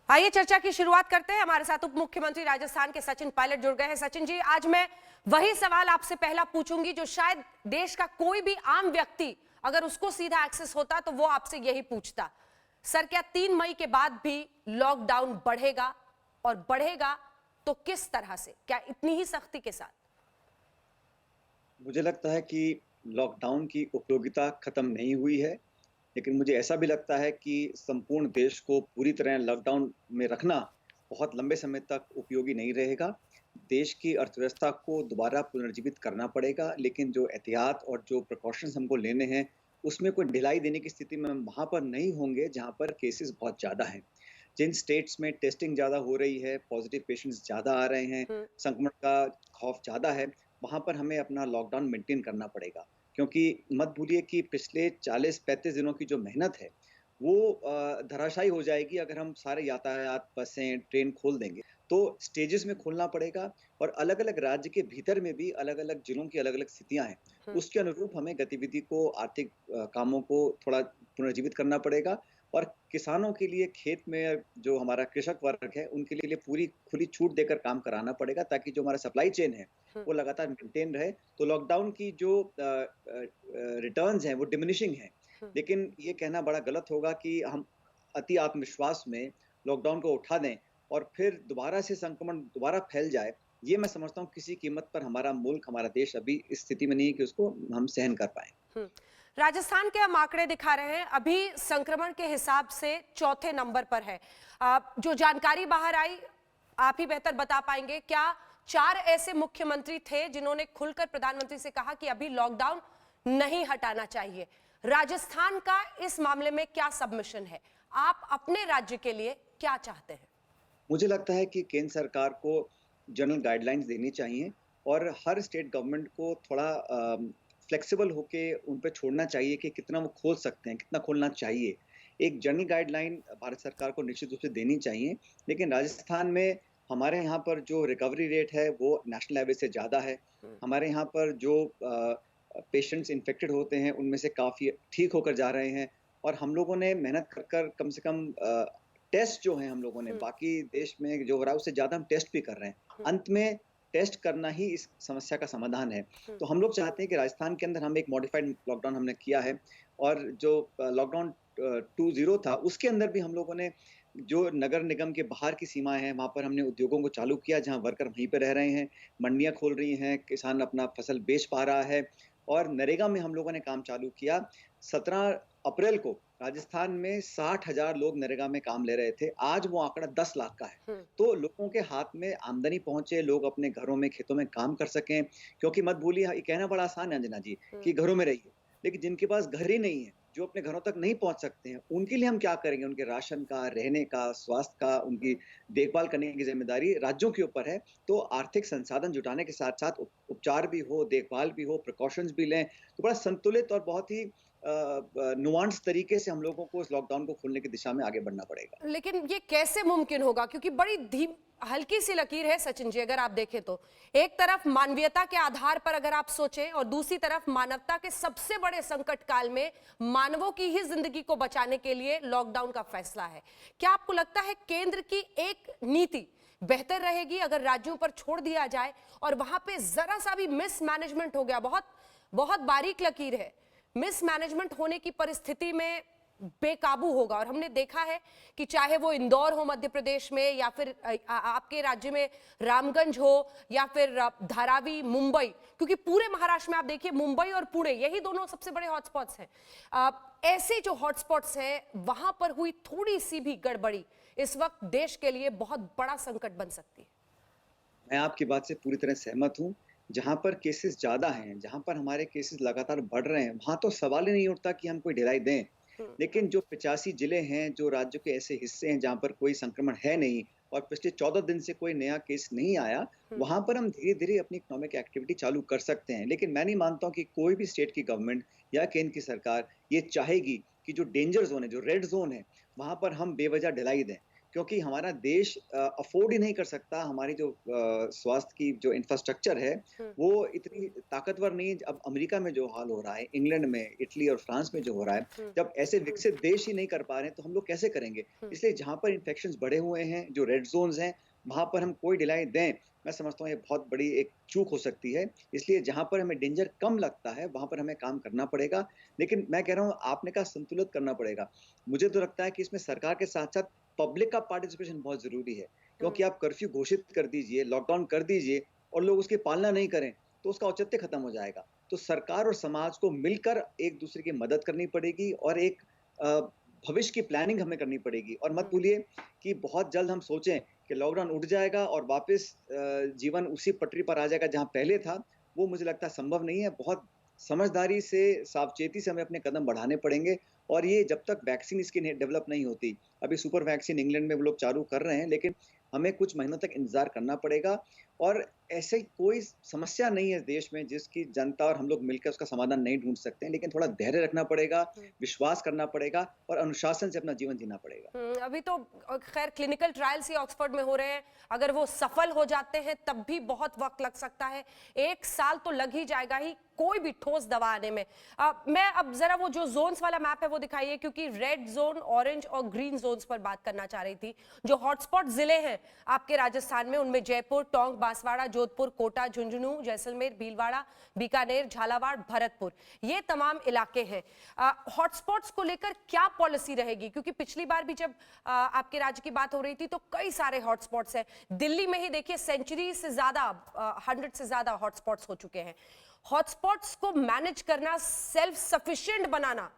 आइए चर्चा की शुरुआत करते हैं। हमारे साथ उप मुख्यमंत्री राजस्थान के सचिन पायलट जुड़ गए हैं। सचिन जी, आज मैं वही सवाल आपसे पहला पूछूंगी जो शायद देश का कोई भी आम व्यक्ति अगर उसको सीधा एक्सेस होता तो वो आपसे यही पूछता। सर, क्या 3 मई के बाद भी लॉकडाउन बढ़ेगा, और बढ़ेगा तो किस तरह से, क्या इतनी ही सख्ती के साथ? मुझे लगता है कि लॉकडाउन की उपयोगिता खत्म नहीं हुई है, लेकिन मुझे ऐसा भी लगता है कि संपूर्ण देश को पूरी तरह लॉकडाउन में रखना बहुत लंबे समय तक उपयोगी नहीं रहेगा। देश की अर्थव्यवस्था को दोबारा पुनर्जीवित करना पड़ेगा, लेकिन जो एहतियात और जो प्रिकॉशंस हमको लेने हैं, उसमें कोई ढिलाई देने की स्थिति में हम वहाँ पर नहीं होंगे जहाँ पर केसेस बहुत ज़्यादा हैं। जिन स्टेट्स में टेस्टिंग ज़्यादा हो रही है, पॉजिटिव पेशेंट्स ज़्यादा आ रहे हैं, हम्म। संक्रमण का खौफ ज़्यादा है, वहाँ पर हमें अपना लॉकडाउन मेंटेन करना पड़ेगा। क्योंकि मत भूलिए कि पिछले 40-35 दिनों की जो मेहनत है, वो धराशायी हो जाएगी अगर हम सारे यातायात, बसें, ट्रेन खोल देंगे। तो स्टेजेस में खोलना पड़ेगा और अलग-अलग राज्य के भीतर में भी अलग-अलग जिलों की अलग-अलग स्थितियाँ हैं। हम्म। उसके अनुरूप हमें गतिविधि को, आर्थिक कामों को थोड़ा पुनर्जीवित करना पड़ेगा और किसानों के लिए खेत में जो हमारा कृषक वर्ग है, उनके लिए पूरी खुली छूट देकर काम कराना पड़ेगा ताकि जो हमारा सप्लाई चेन है, हम्म। वो लगातार मेंटेन रहे। तो लॉकडाउन की जो रिटर्न्स हैं, वो डिमिनिशिंग हैं। हम्म। लेकिन ये कहना बड़ा गलत होगा कि हम अति आत्मविश्वास में लॉकडाउन को उठा दें और फिर दोबारा से संक्रमण दोबारा फैल जाए। ये मैं समझता हूँ किसी कीमत पर हमारा मुल्क, हमारा देश अभी इस स्थिति में नहीं है कि उसको हम सहन कर पाएँ। हम्म। राजस्थान के हम आंकड़े दिखा रहे हैं, अभी संक्रमण के हिसाब से चौथे नंबर पर है। जो जानकारी बाहर आई, आप ही बेहतर बता पाएंगे, क्या 4 ऐसे मुख्यमंत्री थे जिन्होंने खुलकर प्रधानमंत्री से कहा कि अभी लॉकडाउन नहीं हटाना चाहिए? राजस्थान का इस मामले में क्या सबमिशन है? आप अपने राज्य के लिए क्या चाहते हैं? मुझे लगता है कि केंद्र सरकार को जनरल गाइडलाइंस देनी चाहिए और हर स्टेट गवर्नमेंट को थोड़ा फ्लेक्सिबल होके उन पे छोड़ना चाहिए कि कितना वो खोल सकते हैं, कितना खोलना चाहिए। एक जनरल गाइडलाइन भारत सरकार को निश्चित रूप से देनी चाहिए, लेकिन राजस्थान में हमारे यहाँ पर जो रिकवरी रेट है, वो नेशनल एवरेज से ज़्यादा है। हमारे यहाँ पर जो पेशेंट्स इन्फेक्टेड होते हैं, उनमें से काफ़ी ठीक होकर जा रहे हैं और हम लोगों ने मेहनत कर कर कम से कम टेस्ट जो हैं हम लोगों ने, बाकी देश में जो हो रहा है उससे ज़्यादा हम टेस्ट भी कर रहे हैं। अंत में टेस्ट करना ही इस समस्या का समाधान है। तो हम लोग चाहते हैं कि राजस्थान के अंदर हम एक मॉडिफाइड लॉकडाउन हमने किया है और जो लॉकडाउन 2.0 था, उसके अंदर भी हम लोगों ने जो नगर निगम के बाहर की सीमाएँ हैं, वहाँ पर हमने उद्योगों को चालू किया, जहाँ वर्कर वहीं पे रह रहे हैं, मंडियाँ खोल रही हैं, किसान अपना फसल बेच पा रहा है और नरेगा में हम लोगों ने काम चालू किया। 17 अप्रैल को राजस्थान में 60,000 लोग नरेगा में काम ले रहे थे। आज वो आंकड़ा 10 लाख का है। हम्म। तो लोगों के हाथ में आमदनी पहुँचे, लोग अपने घरों में, खेतों में काम कर सकें। क्योंकि मत भूलिए, ये कहना बड़ा आसान है अंजना जी हम्म। कि घरों में रहिए। लेकिन जिनके पास घर ही नहीं है, जो अपने घरों तक नहीं पहुँच सकते हैं, उनके लिए हम क्या करेंगे? उनके राशन का, रहने का, स्वास्थ्य का, उनकी देखभाल करने की ज़िम्मेदारी राज्यों के ऊपर है। तो आर्थिक संसाधन जुटाने के साथ-साथ उपचार भी हो, देखभाल भी हो, प्रिकॉशंस भी लें। तो बड़ा संतुलित और बहुत ही नुआंस तरीके से हम लोगों को इस लॉकडाउन को खोलने की दिशा में आगे बढ़ना पड़ेगा। लेकिन ये कैसे मुमकिन होगा, क्योंकि बड़ी धीम हल्की सी लकीर है सचिन जी। अगर आप देखें तो एक तरफ मानवीयता के आधार पर अगर आप सोचें, और दूसरी तरफ मानवता के सबसे बड़े संकट काल में मानवों की ही जिंदगी को बचाने के लिए लॉकडाउन का फैसला है। क्या आपको लगता है केंद्र की एक नीति बेहतर रहेगी अगर राज्यों पर छोड़ दिया जाए, और वहां पे जरा सा भी मिसमैनेजमेंट हो गया, बहुत बहुत बारीक लकीर है, मिसमैनेजमेंट होने की परिस्थिति में बेकाबू होगा? और हमने देखा है कि चाहे वो इंदौर हो मध्य प्रदेश में, या फिर आपके राज्य में रामगंज हो, या फिर धारावी मुंबई, क्योंकि पूरे महाराष्ट्र में आप देखिए मुंबई और पुणे यही दोनों सबसे बड़े हॉटस्पॉट्स हैं। ऐसे जो हॉटस्पॉट्स हैं वहां पर हुई थोड़ी सी भी गड़बड़ी इस वक्त देश के लिए बहुत बड़ा संकट बन सकती है। मैं आपकी बात से पूरी तरह सहमत हूँ। जहाँ पर केसेस ज़्यादा हैं, जहाँ पर हमारे केसेस लगातार बढ़ रहे हैं, वहाँ तो सवाल ही नहीं उठता कि हम कोई ढिलाई दें। लेकिन जो 85 जिले हैं, जो राज्य के ऐसे हिस्से हैं जहाँ पर कोई संक्रमण है नहीं और पिछले 14 दिन से कोई नया केस नहीं आया, वहाँ पर हम धीरे-धीरे अपनी इकोनॉमिक एक्टिविटी चालू कर सकते हैं। लेकिन मैं नहीं मानता हूँ कि कोई भी स्टेट की गवर्नमेंट या केंद्र की सरकार ये चाहेगी कि जो डेंजर ज़ोन है, जो रेड ज़ोन है, वहाँ पर हम बेवजह ढिलाई दें। क्योंकि हमारा देश अफोर्ड ही नहीं कर सकता, हमारी जो स्वास्थ्य की जो इंफ्रास्ट्रक्चर है, वो इतनी ताकतवर नहीं है। अब अमेरिका में जो हाल हो रहा है, इंग्लैंड में, इटली और फ्रांस में जो हो रहा है, जब ऐसे विकसित देश ही नहीं कर पा रहे हैं, तो हम लोग कैसे करेंगे? इसलिए जहाँ पर इन्फेक्शंस बढ़े हुए हैं, जो रेड ज़ोन्स हैं, वहाँ पर हम कोई ढिलाई दें, मैं समझता हूँ ये बहुत बड़ी एक चूक हो सकती है। इसलिए जहाँ पर हमें डेंजर कम लगता है, वहाँ पर हमें काम करना पड़ेगा। लेकिन मैं कह रहा हूँ, आपने कहा संतुलित करना पड़ेगा। मुझे तो लगता है कि इसमें सरकार के साथ-साथ पब्लिक का पार्टिसिपेशन बहुत ज़रूरी है, क्योंकि आप कर्फ्यू घोषित कर दीजिए, लॉकडाउन कर दीजिए और लोग उसकी पालना नहीं करें, तो उसका औचित्य खत्म हो जाएगा। तो सरकार और समाज को मिलकर एक-दूसरे की मदद करनी पड़ेगी और एक अ, भविष्य की प्लानिंग हमें करनी पड़ेगी। और मत भूलिए कि बहुत जल्द हम सोचें कि लॉकडाउन उठ जाएगा और वापस जीवन उसी पटरी पर आ जाएगा जहाँ पहले था, वो मुझे लगता है संभव नहीं है। बहुत समझदारी से, सावचेती से हमें अपने कदम बढ़ाने पड़ेंगे और ये जब तक वैक्सीन इसकी डेवलप नहीं होती, अभी सुपर वैक्सीन इंग्लैंड में वो लोग चालू कर रहे हैं, लेकिन हमें कुछ महीनों तक इंतज़ार करना पड़ेगा। और ऐसे कोई समस्या नहीं है देश में जिसकी जनता और हम लोग मिलकर उसका समाधान नहीं ढूँढ सकते हैं, लेकिन थोड़ा धैर्य रखना पड़ेगा, विश्वास करना पड़ेगा और अनुशासन से अपना जीवन जीना पड़ेगा। अभी तो खैर क्लिनिकल ट्रायल्स ही ऑक्सफोर्ड में हो रहे हैं, अगर वो सफल हो जाते हैं तब भी बहुत वक्त लग सकता है, 1 साल तो लग ही जाएगा ही कोई भी ठोस दवा आने में। मैं अब जरा वो जो जोन्स वाला मैप है वो दिखाइए, क्योंकि रेड जोन, ऑरेंज और ग्रीन जोन्स पर बात करना चाह रही थी। जो हॉटस्पॉट जिले हैं आपके राजस्थान में, उनमें जयपुर, टोंक, बांसवाड़ा, जोधपुर, कोटा, झुंझुनू, जैसलमेर, भीलवाड़ा, बीकानेर, झालावाड़, भरतपुर, ये तमाम इलाके हैं। हॉटस्पॉट्स को लेकर क्या पॉलिसी रहेगी? क्योंकि पिछली बार भी जब आपके राज्य की बात हो रही थी तो कई सारे हॉटस्पॉट्स हैं। दिल्ली में ही देखिए सेंचुरी से ज्यादा, 100 से ज्यादा हॉटस्पॉट्स हो चुके हैं। हॉटस्पॉट्स को मैनेज करना, सेल्फ सफिशिएंट बनाना,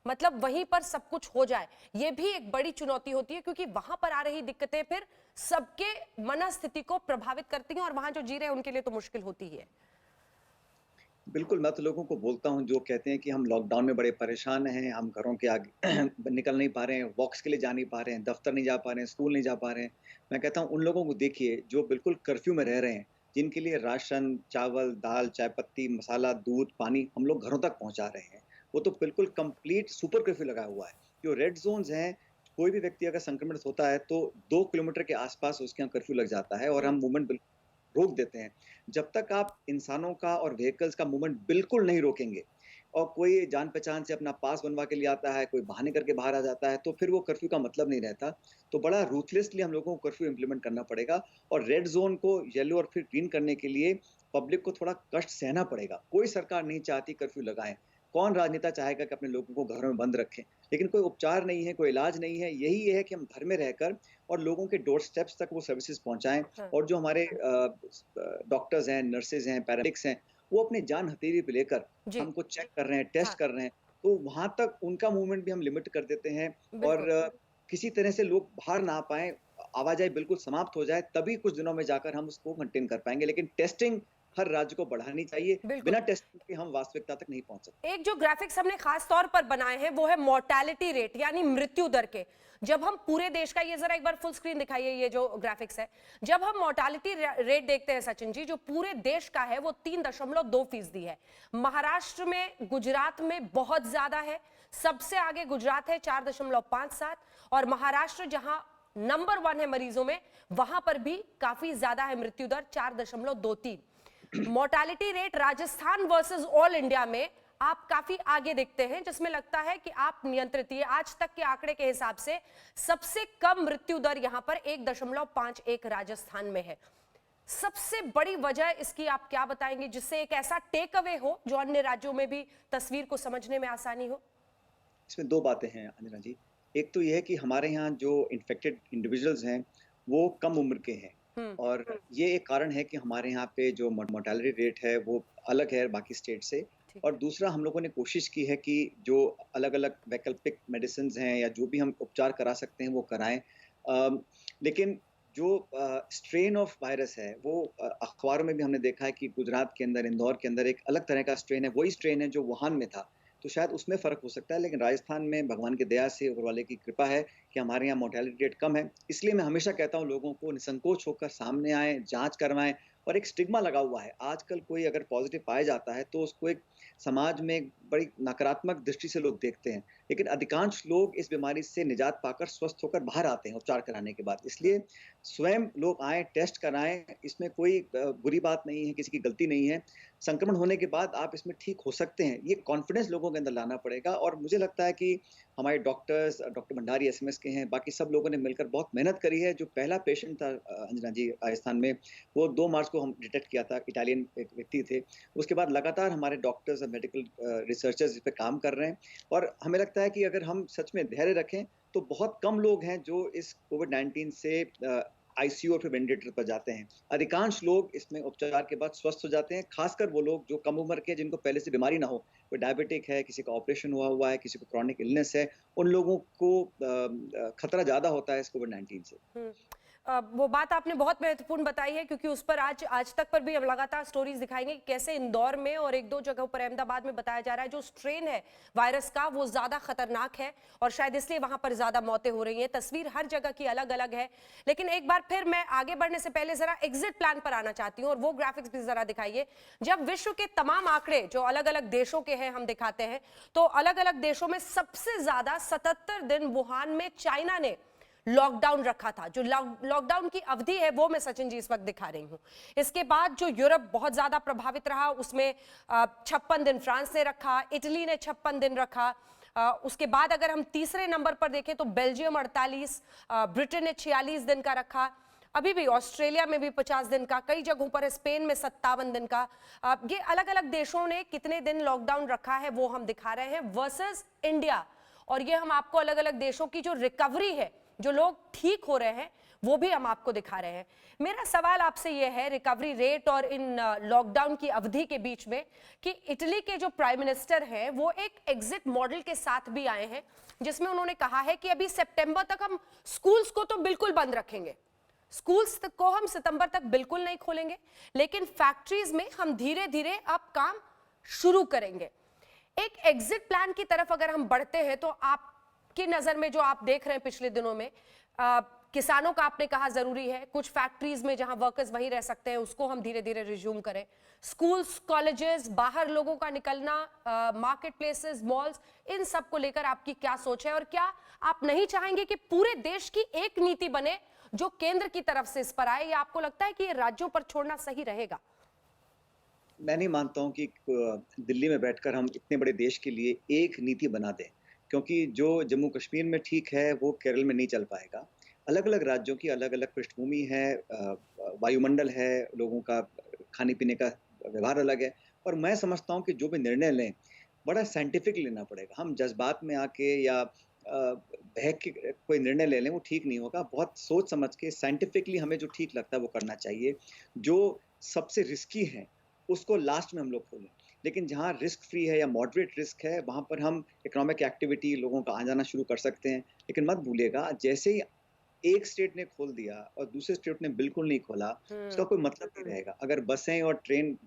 मतलब वहीं पर सब कुछ हो जाए, ये भी एक बड़ी चुनौती होती है, क्योंकि वहां पर आ रही दिक्कतें फिर सबके मनस्थिति को प्रभावित करती हैं और वहां जो जी रहे हैं उनके लिए तो मुश्किल होती ही है। बिल्कुल, मैं तो लोगों को बोलता हूँ जो कहते हैं कि हम लॉकडाउन में बड़े परेशान हैं, हम घरों के आगे निकल नहीं पा रहे हैं, वॉक्स के लिए जा नहीं पा रहे हैं, दफ्तर नहीं जा पा रहे हैं, स्कूल नहीं जा पा रहे हैं। मैं कहता हूँ उन लोगों को देखिए जो बिल्कुल कर्फ्यू में रह रहे हैं, जिनके लिए राशन, चावल, दाल, चाय पत्ती, मसाला, दूध, पानी हम लोग घरों तक पहुँचा रहे हैं। वो तो बिल्कुल कंप्लीट सुपर कर्फ्यू लगा हुआ है। जो रेड ज़ोन्स हैं, कोई भी व्यक्ति अगर संक्रमित होता है तो 2 किलोमीटर के आस-पास उसके यहाँ कर्फ्यू लग जाता है और हम मूवमेंट रोक देते हैं। जब तक आप इंसानों का और व्हीकल्स का मूवमेंट बिल्कुल नहीं रोकेंगे और कोई जान-पहचान से अपना पास बनवा के लिए आता है, कोई बहाने करके बाहर आ जाता है, तो फिर वो कर्फ्यू का मतलब नहीं रहता। तो बड़ा रूथलेसली हम लोगों को कर्फ्यू इम्प्लीमेंट करना पड़ेगा और रेड ज़ोन को येलो और फिर ग्रीन करने के लिए पब्लिक को थोड़ा कष्ट सहना पड़ेगा। कोई सरकार नहीं चाहती कर्फ्यू लगाएँ। कौन राजनेता चाहेगा कि अपने लोगों को घरों में बंद रखें? लेकिन कोई उपचार नहीं है, कोई इलाज नहीं है। यही ये है कि हम घर में रहकर और लोगों के डोर स्टेप्स तक वो सर्विसेज़ पहुँचाएँ और जो हमारे डॉक्टर्स हैं, नर्सेज़ हैं, पैरामेडिक्स हैं, वो अपनी जान हथेली पे लेकर जी। हमको चेक कर रहे हैं, टेस्ट हाँ, कर रहे हैं, तो वहाँ तक उनका मूवमेंट भी हम लिमिट कर देते हैं और बिल्कुल। किसी तरह से लोग बाहर ना आ पाएँ, आवाजाही बिल्कुल समाप्त हो जाए, तभी कुछ दिनों में जाकर हम उसको कंटेन कर पाएँगे। लेकिन टेस्टिंग हर राज्य को बढ़ानी चाहिए, बिल्कुल। बिना टेस्टिंग के हम वास्तविकता तक नहीं पहुँच सकते। एक जो ग्राफिक्स हमने खास तौर पर बनाए हैं वो है मोर्टेलिटी रेट, यानी मृत्यु दर के। जब हम पूरे देश का, ये जरा एक बार फुल स्क्रीन दिखाइए, ये जो ग्राफिक्स है, जब हम मोर्टेलिटी रेट देखते हैं सचिन जी, जो पूरे देश का है वो 3.2% है। महाराष्ट्र में, गुजरात में बहुत ज्यादा है, सबसे आगे गुजरात है 4.57, और महाराष्ट्र जहां नंबर 1 है मरीजों में, वहां पर भी काफी ज्यादा है मृत्यु दर, 4.23। Mortality rate Rajasthan versus all India में आप काफी आगे दिखते हैं, जिसमें लगता है कि आप नियंत्रित, ये आज तक के आंकड़े के हिसाब से सबसे कम मृत्यु दर यहां पर 1.51 राजस्थान में है। सबसे बड़ी वजह इसकी आप क्या बताएंगे, जिससे एक ऐसा टेक अवे हो जो अन्य राज्यों में भी तस्वीर को समझने में आसानी हो? इसमें 2 बातें हैं अंजना जी। एक तो ये है कि हमारे यहाँ जो इन्फेक्टेड इंडिविजुअल्स हैं, वो कम उम्र के हैं और ये एक कारण है कि हमारे यहाँ पे जो मोर्टेलिटी रेट है, वो अलग है बाकी स्टेट से। ठीक और है। दूसरा हम लोगों ने कोशिश की है कि जो अलग-अलग वैकल्पिक मेडिसिन्स हैं या जो भी हम उपचार करा सकते हैं, वो कराएँ। लेकिन जो स्ट्रेन ऑफ वायरस है, वो अखबारों में भी हमने देखा है कि गुजरात के अंदर, इंदौर के अंदर एक अलग तरह का स्ट्रेन है, वही स्ट्रेन है जो वुहान में था। तो शायद उसमें फ़र्क हो सकता है, लेकिन राजस्थान में भगवान की दया से, ऊपर वाले की कृपा है कि हमारे यहाँ मोर्टेलिटी रेट कम है। इसलिए मैं हमेशा कहता हूँ लोगों को निसंकोच होकर सामने आएँ, जाँच करवाएँ। और एक स्टिग्मा लगा हुआ है। आजकल कोई अगर पॉज़िटिव पाया जाता है, तो उसको एक समाज में एक बड़ी नकारात्मक दृष्टि से लोग देखते हैं। लेकिन अधिकांश लोग इस बीमारी से निजात पाकर स्वस्थ होकर बाहर आते हैं उपचार कराने के बाद। इसलिए स्वयं लोग आएँ, टेस्ट कराएँ, इसमें कोई बुरी बात नहीं है, किसी की गलती नहीं है। संक्रमण होने के बाद आप इसमें ठीक हो सकते हैं, ये कॉन्फिडेंस लोगों के अंदर लाना पड़ेगा। और मुझे लगता है कि हमारे डॉक्टर्स, डॉक्टर भंडारी एसएमएस के हैं, बाकी सब लोगों ने मिलकर बहुत मेहनत करी है। जो पहला पेशेंट था अंजना जी राजस्थान में, वो 2 मार्च को हम डिटेक्ट किया था, इटालियन एक व्यक्ति थे। उसके बाद लगातार हमारे डॉक्टर्स और मेडिकल रिसर्चर्स इस पे काम कर रहे हैं। और हमें लगता है कि अगर हम सच में धैर्य रखें, तो बहुत कम लोग हैं जो इस कोविड-19 से आईसीयू और फिर वेंटिलेटर पर जाते हैं। अधिकांश लोग इसमें उपचार के बाद स्वस्थ हो जाते हैं, खासकर वो लोग जो कम उम्र के, जिनको पहले से बीमारी ना हो। कोई डायबिटिक है, किसी का ऑपरेशन हुआ है, किसी को क्रॉनिक इलनेस है, उन लोगों को खतरा ज़्यादा होता है इस कोविड-19 से। वो बात आपने बहुत महत्वपूर्ण बताई है, क्योंकि उस पर आज तक पर भी हम लगातार स्टोरीज दिखाएंगे कि कैसे इंदौर में और एक दो जगहों पर अहमदाबाद में बताया जा रहा है जो स्ट्रेन है वायरस का वो ज्यादा खतरनाक है और शायद इसलिए वहां पर ज्यादा मौतें हो रही हैं। तस्वीर हर जगह की अलग अलग है। लेकिन एक बार फिर मैं आगे बढ़ने से पहले जरा एग्जिट प्लान पर आना चाहती हूँ और वो ग्राफिक्स भी जरा दिखाइए। जब विश्व के तमाम आंकड़े जो अलग अलग देशों के हैं हम दिखाते हैं, तो अलग अलग देशों में सबसे ज्यादा 77 दिन वुहान में चाइना ने लॉकडाउन रखा था। जो लॉकडाउन की अवधि है वो मैं सचिन जी इस वक्त दिखा रही हूं। इसके बाद जो यूरोप बहुत ज्यादा प्रभावित रहा, उसमें 56 दिन फ्रांस ने रखा, इटली ने 56 दिन रखा। उसके बाद अगर हम तीसरे नंबर पर देखें तो बेल्जियम 48, ब्रिटेन ने 46 दिन का रखा। अभी भी ऑस्ट्रेलिया में भी 50 दिन का, कई जगहों पर स्पेन में 57 दिन का। ये अलग अलग देशों ने कितने दिन लॉकडाउन रखा है वो हम दिखा रहे हैं वर्सेस इंडिया। और ये हम आपको अलग अलग देशों की जो रिकवरी है, जो लोग ठीक हो रहे हैं, वो भी हम आपको दिखा रहे हैं। मेरा सवाल आपसे यह है रिकवरी रेट और इन लॉकडाउन की अवधि के बीच में, कि इटली के जो प्राइम मिनिस्टर हैं वो एक एग्जिट मॉडल के साथ भी आए हैं, जिसमें उन्होंने कहा है कि अभी सितंबर तक हम स्कूल्स को तो बिल्कुल बंद रखेंगे, स्कूल्स को हम सितंबर तक बिल्कुल नहीं खोलेंगे, लेकिन फैक्ट्रीज में हम धीरे धीरे अब काम शुरू करेंगे। एक एग्जिट प्लान की तरफ अगर हम बढ़ते हैं, तो आपकी नजर में जो आप देख रहे हैं पिछले दिनों में, किसानों का आपने कहा जरूरी है, कुछ फैक्ट्रीज में जहां वर्कर्स वहीं रह सकते हैं उसको हम धीरे धीरे रिज्यूम करें, स्कूल्स, कॉलेजेस, बाहर लोगों का निकलना, मार्केट प्लेसेस, मॉल्स, इन सब को लेकर आपकी क्या सोच है? और क्या आप नहीं चाहेंगे कि पूरे देश की एक नीति बने जो केंद्र की तरफ से इस पर आए, या आपको लगता है कि ये राज्यों पर छोड़ना सही रहेगा? मैं नहीं मानता हूं कि दिल्ली में बैठकर हम इतने बड़े देश के लिए एक नीति बना दें, क्योंकि जो जम्मू कश्मीर में ठीक है वो केरल में नहीं चल पाएगा। अलग अलग राज्यों की अलग अलग पृष्ठभूमि है, वायुमंडल है, लोगों का खाने पीने का व्यवहार अलग है। और मैं समझता हूं कि जो भी निर्णय लें, बड़ा साइंटिफिक लेना पड़ेगा। हम जज्बात में आके या बहक के कोई निर्णय ले लें, वो ठीक नहीं होगा। बहुत सोच समझ के साइंटिफिकली हमें जो ठीक लगता है वो करना चाहिए। जो सबसे रिस्की है उसको लास्ट में हम लोग खोलें, लेकिन जहाँ रिस्क फ्री है या मॉडरेट रिस्क है, वहाँ पर हम इकोनॉमिक एक्टिविटी, लोगों का आना-जाना शुरू कर सकते हैं। लेकिन मत भूलिएगा, जैसे ही एक स्टेट ने खोल दिया और दूसरे स्टेट ने बिल्कुल नहीं खोला, उसका कोई मतलब नहीं रहेगा। अगर बसें और ट्रेन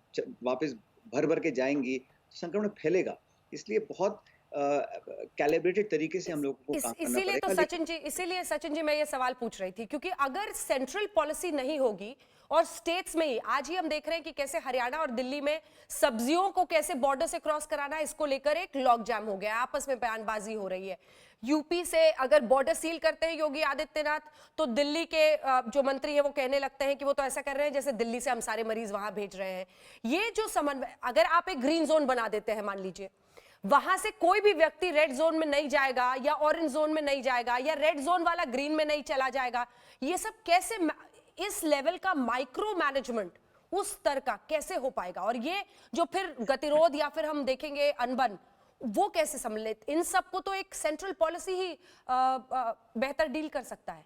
वापस भर-भर के जाएँगी, तो संक्रमण फैलेगा। इसलिए बहुत कैलिब्रेटेड तरीके से हम लोगों को काम करना इसीलिए तो पड़ेगा। इसीलिए सचिन जी मैं ये सवाल पूछ रही थी, क्योंकि अगर सेंट्रल पॉलिसी नहीं होगी और स्टेट्स में ही, आज ही हम देख रहे हैं कि कैसे हरियाणा और दिल्ली में सब्जियों को कैसे बॉर्डर से क्रॉस कराना है, इसको लेकर एक लॉक जैम हो गया, आपस में बयानबाजी हो रही है। यूपी से अगर बॉर्डर सील करते हैं योगी आदित्यनाथ, तो दिल्ली के जो मंत्री है वो कहने लगते हैं कि वो तो ऐसा कर रहे हैं जैसे दिल्ली से हम सारे मरीज वहां भेज रहे हैं। ये जो समन्वय, अगर आप एक ग्रीन जोन बना देते हैं, मान लीजिए वहां से कोई भी व्यक्ति रेड जोन में नहीं जाएगा या ऑरेंज जोन में नहीं जाएगा या रेड जोन वाला ग्रीन में नहीं चला जाएगा, ये सब कैसे, इस लेवल का माइक्रो मैनेजमेंट उस स्तर का कैसे हो पाएगा? और ये जो फिर गतिरोध या फिर हम देखेंगे अनबन, वो कैसे सम्मिलित? इन सबको तो एक सेंट्रल पॉलिसी ही बेहतर डील कर सकता है।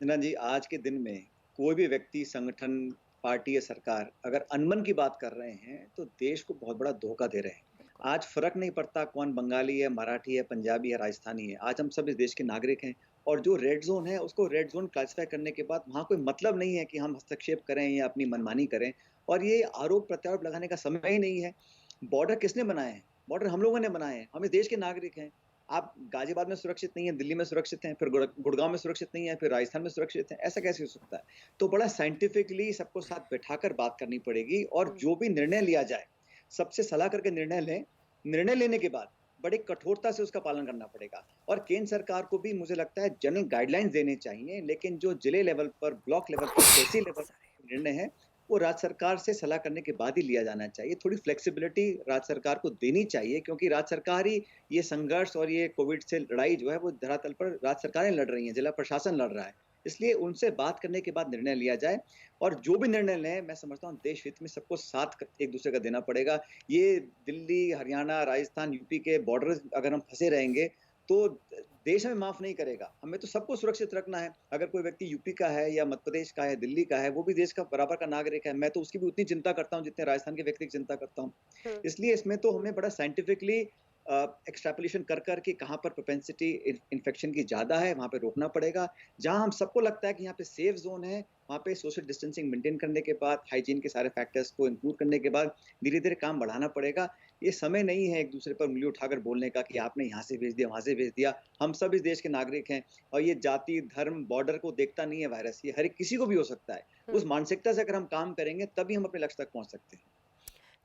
ना जी, आज के दिन में कोई भी व्यक्ति, संगठन, पार्टी या सरकार अगर अनबन की बात कर रहे हैं, तो देश को बहुत बड़ा धोखा दे रहे हैं। आज फर्क नहीं पड़ता कौन बंगाली है, मराठी है, पंजाबी है, राजस्थानी है। आज हम सब इस देश के नागरिक हैं। और जो रेड जोन है, उसको रेड जोन क्लासिफाई करने के बाद वहाँ कोई मतलब नहीं है कि हम हस्तक्षेप करें या अपनी मनमानी करें। और ये आरोप प्रत्यारोप लगाने का समय ही नहीं है। बॉर्डर किसने बनाए हैं? बॉर्डर हम लोगों ने बनाए हैं। हम इस देश के नागरिक हैं। आप गाजियाबाद में सुरक्षित नहीं है, दिल्ली में सुरक्षित हैं, फिर गुड़गाँव में सुरक्षित नहीं है, फिर राजस्थान में सुरक्षित हैं, ऐसा कैसे हो सकता है? तो बड़ा साइंटिफिकली सबको साथ बैठाकर बात करनी पड़ेगी और जो भी निर्णय लिया जाए, सबसे सलाह करके निर्णय लें। निर्णय लेने के बाद बड़ी कठोरता से उसका पालन करना पड़ेगा और केंद्र सरकार को भी मुझे लगता है जनरल गाइडलाइंस देने चाहिए, लेकिन जो जिले लेवल पर, ब्लॉक लेवल पर, तहसील लेवल पर निर्णय है, वो राज्य सरकार से सलाह करने के बाद ही लिया जाना चाहिए। थोड़ी फ्लेक्सिबिलिटी राज्य सरकार को देनी चाहिए क्योंकि राज्य सरकार ही ये संघर्ष और ये कोविड से लड़ाई जो है वो धरातल पर राज्य सरकारें लड़ रही हैं, जिला प्रशासन लड़ रहा है। इसलिए उनसे बात करने के बाद निर्णय लिया जाए और जो भी निर्णय लें, मैं समझता हूँ देश हित में सबको साथ एक दूसरे का देना पड़ेगा। ये दिल्ली, हरियाणा, राजस्थान, यूपी के बॉर्डर अगर हम फंसे रहेंगे तो देश हमें माफ नहीं करेगा। हमें तो सबको सुरक्षित रखना है। अगर कोई व्यक्ति यूपी का है या मध्य प्रदेश का है, दिल्ली का है, वो भी देश का बराबर का नागरिक है। मैं तो उसकी भी उतनी चिंता करता हूँ जितने राजस्थान के व्यक्ति की चिंता करता हूँ। इसलिए इसमें तो हमें बड़ा साइंटिफिकली एक्सट्रैपोलेशन कर के कहाँ पर प्रोपेंसिटी इन्फेक्शन की ज़्यादा है, वहाँ पे रोकना पड़ेगा। जहाँ हम सबको लगता है कि यहाँ पे सेफ ज़ोन है, वहाँ पे सोशल डिस्टेंसिंग मेंटेन करने के बाद, हाइजीन के सारे फैक्टर्स को इंक्लूड करने के बाद धीरे-धीरे काम बढ़ाना पड़ेगा। ये समय नहीं है एक-दूसरे पर उँगली उठाकर बोलने का कि आपने यहाँ से भेज दिया, वहाँ से भेज दिया। हम सब इस देश के नागरिक हैं और ये जाति, धर्म, बॉर्डर को देखता नहीं है वायरस। ये हर किसी को भी हो सकता है। उस मानसिकता से अगर हम काम करेंगे, तभी हम अपने लक्ष्य तक पहुँच सकते हैं।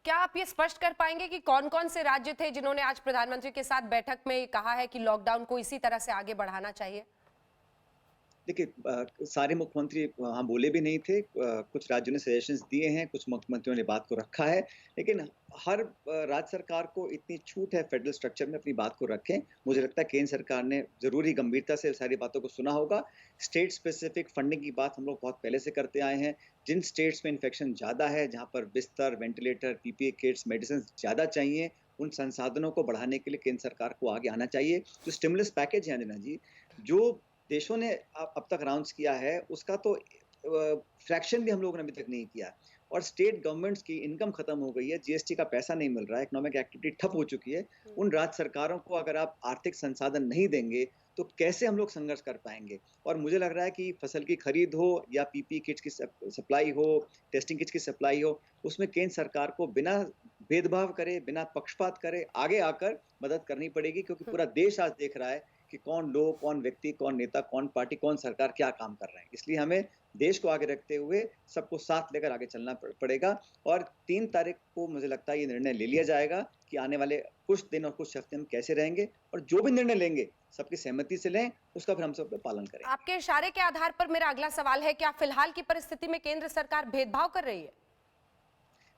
क्या आप ये स्पष्ट कर पाएंगे कि कौन-कौन से राज्य थे जिन्होंने आज प्रधानमंत्री के साथ बैठक में कहा है कि लॉकडाउन को इसी तरह से आगे बढ़ाना चाहिए? देखिए सारे मुख्यमंत्री वहाँ बोले भी नहीं थे। कुछ राज्यों ने सजेशंस दिए हैं, कुछ मुख्यमंत्रियों ने बात को रखा है, लेकिन हर राज्य सरकार को इतनी छूट है फेडरल स्ट्रक्चर में अपनी बात को रखें। मुझे लगता है केंद्र सरकार ने ज़रूरी गंभीरता से सारी बातों को सुना होगा। स्टेट स्पेसिफिक फंडिंग की बात हम लोग बहुत पहले से करते आए हैं। जिन स्टेट्स में इन्फेक्शन ज़्यादा है, जहाँ पर बिस्तर, वेंटिलेटर, पीपीई किट्स, मेडिसिन ज़्यादा चाहिए, उन संसाधनों को बढ़ाने के लिए केंद्र सरकार को आगे आना चाहिए। जो स्टिमुलस पैकेज है अंजना जी, जो देशों ने अब तक अनाउंस किया है, उसका तो फ्रैक्शन भी हम लोगों ने अभी तक नहीं किया और स्टेट गवर्नमेंट्स की इनकम खत्म हो गई है, जीएसटी का पैसा नहीं मिल रहा है, इकोनॉमिक एक्टिविटी ठप हो चुकी है। उन राज्य सरकारों को अगर आप आर्थिक संसाधन नहीं देंगे, तो कैसे हम लोग संघर्ष कर पाएँगे? और मुझे लग रहा है कि फसल की खरीद हो या पीपीई किट्स की सप्लाई हो, टेस्टिंग किट्स की सप्लाई हो, उसमें केंद्र सरकार को बिना भेदभाव करे, बिना पक्षपात करे, आगे आकर मदद करनी पड़ेगी क्योंकि पूरा देश आज देख रहा है कि कौन लोग, कौन व्यक्ति, कौन नेता, कौन पार्टी, कौन सरकार क्या काम कर रहे हैं। इसलिए हमें देश को आगे रखते हुए सबको साथ लेकर आगे चलना पड़ेगा और 3 तारीख को मुझे लगता है ये निर्णय ले लिया जाएगा कि आने वाले कुछ दिन और कुछ हफ्ते हम कैसे रहेंगे और जो भी निर्णय लेंगे सबकी सहमति से लें, उसका फिर हम सब पालन करें। आपके इशारे के आधार पर मेरा अगला सवाल है, क्या फिलहाल की परिस्थिति में केंद्र सरकार भेदभाव कर रही है?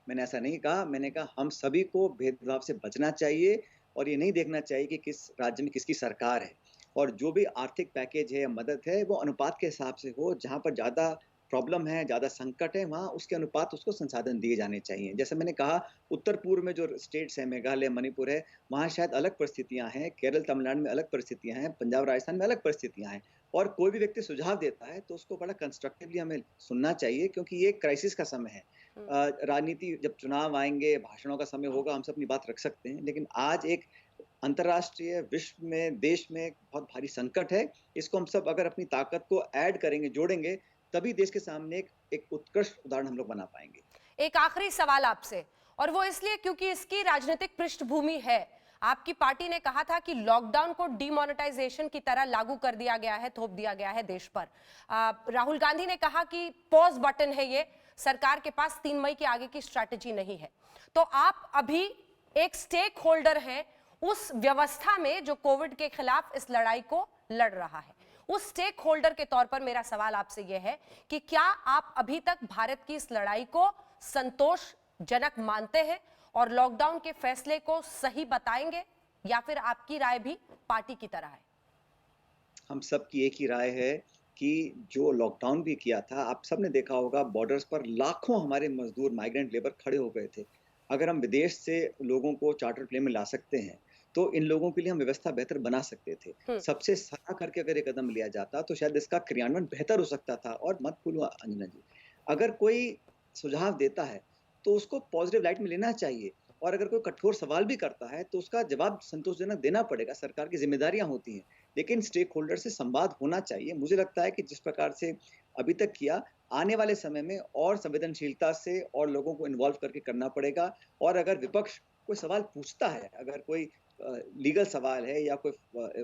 मैंने ऐसा नहीं कहा, मैंने कहा हम सभी को भेदभाव से बचना चाहिए और ये नहीं देखना चाहिए कि किस राज्य में किसकी सरकार है और जो भी आर्थिक पैकेज है या मदद है वो अनुपात के हिसाब से हो। जहाँ पर ज़्यादा प्रॉब्लम है, ज़्यादा संकट है, वहाँ उसके अनुपात उसको संसाधन दिए जाने चाहिए। जैसे मैंने कहा उत्तर पूर्व में जो स्टेट्स हैं, मेघालय, मणिपुर है, वहाँ शायद अलग परिस्थितियाँ हैं, केरल, तमिलनाडु में अलग परिस्थितियाँ हैं, पंजाब, राजस्थान में अलग परिस्थितियाँ हैं और कोई भी व्यक्ति सुझाव देता है तो उसको बड़ा कंस्ट्रक्टिवली हमें सुनना चाहिए क्योंकि ये क्राइसिस का समय है। राजनीति जब चुनाव आएँगे, भाषणों का समय होगा, हम सब अपनी बात रख सकते हैं, लेकिन आज एक अंतर्राष्ट्रीय, विश्व में, देश में बहुत भारी संकट है। इसको हम सब अगर अपनी ताकत को ऐड करेंगे, जोड़ेंगे, तभी देश के सामने एक उत्कृष्ट उदाहरण हम लोग बना पाएँगे। एक आखिरी सवाल आपसे, और वो इसलिए क्योंकि इसकी राजनीतिक पृष्ठभूमि है। आपकी पार्टी ने कहा था कि लॉकडाउन को डीमोनेटाइजेशन की तरह लागू कर दिया गया है, थोप दिया गया है देश पर। राहुल गांधी ने कहा कि पॉज बटन है ये, सरकार के पास 3 मई के आगे की स्ट्रैटेजी नहीं है। तो आप अभी एक स्टेक होल्डर हैं उस व्यवस्था में जो कोविड के खिलाफ इस लड़ाई को लड़ रहा है। उस स्टेक होल्डर के तौर पर मेरा सवाल आपसे यह है कि क्या आप अभी तक भारत की इस लड़ाई को संतोषजनक मानते हैं और लॉकडाउन के फैसले को सही बताएंगे, या फिर आपकी राय भी पार्टी की तरह है? हम सब की एक ही राय है कि जो लॉकडाउन भी किया था, आप सबने देखा होगा बॉर्डर्स पर लाखों हमारे मजदूर, माइग्रेंट लेबर खड़े हो गए थे। अगर हम विदेश से लोगों को चार्टर प्लेन में ला सकते हैं, तो इन लोगों के लिए हम व्यवस्था बेहतर बना सकते थे। सबसे सलाह करके अगर ये कदम लिया जाता, तो शायद इसका क्रियान्वयन बेहतर हो सकता था। और मत भूलो अंजना जी, अगर कोई सुझाव देता है, तो उसको पॉजिटिव लाइट में लेना चाहिए और अगर कोई कठोर सवाल भी करता है, तो उसका जवाब संतोषजनक देना पड़ेगा। सरकार की ज़िम्मेदारियाँ होती हैं, लेकिन स्टेक होल्डर से संवाद होना चाहिए। मुझे लगता है कि जिस प्रकार से अभी तक किया, आने वाले समय में और संवेदनशीलता से और लोगों को इन्वॉल्व करके करना पड़ेगा और अगर विपक्ष कोई सवाल पूछता है, अगर कोई लीगल सवाल है या कोई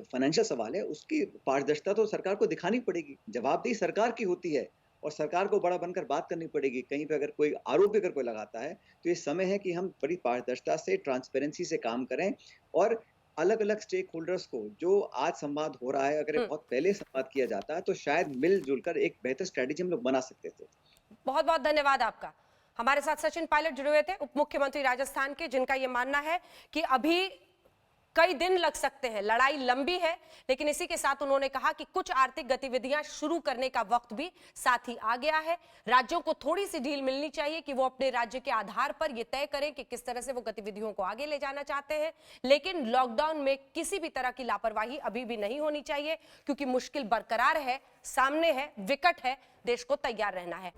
फाइनेंशियल सवाल है, उसकी पारदर्शिता तो सरकार को दिखानी पड़ेगी। जवाबदेही सरकार की होती है और सरकार को बड़ा बनकर बात करनी पड़ेगी। कहीं पे अगर कोई आरोप भी अगर कोई लगाता है, तो ये समय है कि हम बड़ी पारदर्शिता से, ट्रांसपेरेंसी से काम करें और अलग-अलग स्टेक होल्डर्स को, जो आज संवाद हो रहा है, अगर ये बहुत पहले संवाद किया जाता, तो शायद मिल-जुल कर एक बेहतर स्ट्रैटेजी हम लोग बना सकते थे। बहुत बहुत धन्यवाद आपका। हमारे साथ सचिन पायलट जुड़े हुए थे, उप मुख्यमंत्री राजस्थान के, जिनका यह मानना है कि अभी कई दिन लग सकते हैं, लड़ाई लंबी है, लेकिन इसी के साथ उन्होंने कहा कि कुछ आर्थिक गतिविधियां शुरू करने का वक्त भी साथ ही आ गया है। राज्यों को थोड़ी सी ढील मिलनी चाहिए कि वो अपने राज्य के आधार पर ये तय करें कि किस तरह से वो गतिविधियों को आगे ले जाना चाहते हैं, लेकिन लॉकडाउन में किसी भी तरह की लापरवाही अभी भी नहीं होनी चाहिए, क्योंकि मुश्किल बरकरार है, सामने है, विकट है, देश को तैयार रहना है।